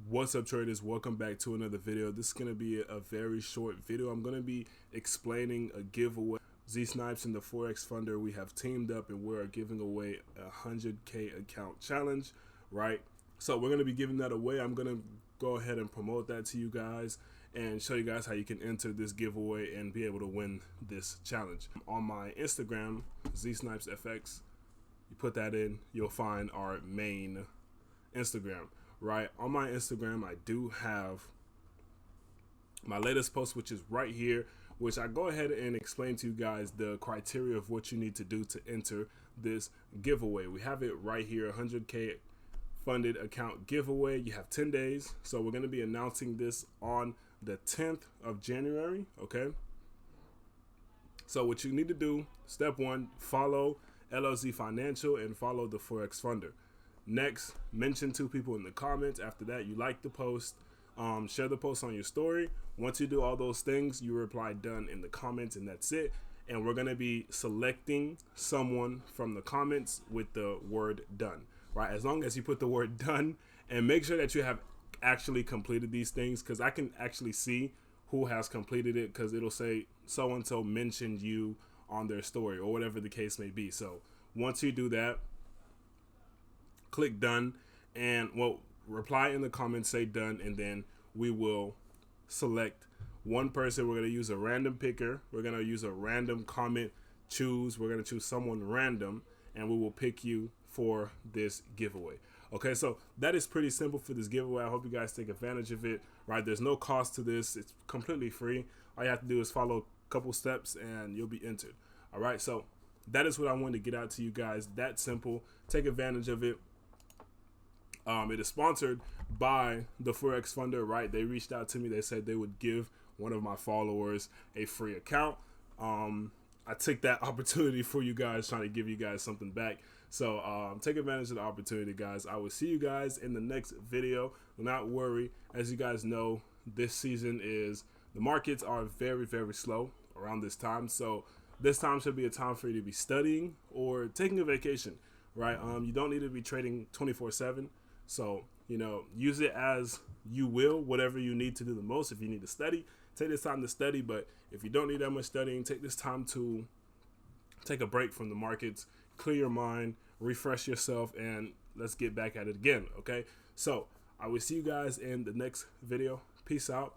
What's up, traders? Welcome back to another video. This is going to be a very short video. I'm going to be explaining a giveaway. ZSNIPES and the Forex funder, we have teamed up and we're giving away a 100K account challenge, right? So we're going to be giving that away. I'm going to go ahead and promote that to you guys and show you guys how you can enter this giveaway and be able to win this challenge. On my Instagram, ZSNIPESFX, you put that in, you'll find our main Instagram. Right, on my Instagram, I do have my latest post, which is right here, which I go ahead and explain to you guys the criteria of what you need to do to enter this giveaway. We have it right here, 100K funded account giveaway. You have 10 days. So we're going to be announcing this on the 10th of January. Okay. So what you need to do, step one, follow LLZ Financial and follow the Forex funder. Next, mention 2 people in the comments. After that, you like the post, share the post on your story. Once you do all those things, you reply done in the comments, and that's it. And we're going to be selecting someone from the comments with the word done, right? As long as you put the word done, and make sure that you have actually completed these things, because I can actually see who has completed it, because it'll say so-and-so mentioned you on their story or whatever the case may be. So once you do that, click done, and reply in the comments, say done, and then we will select one person. We're going to use a random picker. We're going to use a random comment choose. We're going to choose someone random, and we will pick you for this giveaway. Okay, so that is pretty simple for this giveaway. I hope you guys take advantage of it, right? There's no cost to this. It's completely free. All you have to do is follow a couple steps and you'll be entered. All right, so that is what I wanted to get out to you guys. That simple. Take advantage of it. It is sponsored by the Forex funder, right? They reached out to me. They said they would give one of my followers a free account. I took that opportunity for you guys, trying to give you guys something back. So take advantage of the opportunity, guys. I will see you guys in the next video. Do not worry. As you guys know, this season the markets are very, very slow around this time. So this time should be a time for you to be studying or taking a vacation, right? You don't need to be trading 24/7. So, use it as you will, whatever you need to do the most. If you need to study, take this time to study. But if you don't need that much studying, take this time to take a break from the markets, clear your mind, refresh yourself, and let's get back at it again. Okay. So I will see you guys in the next video. Peace out.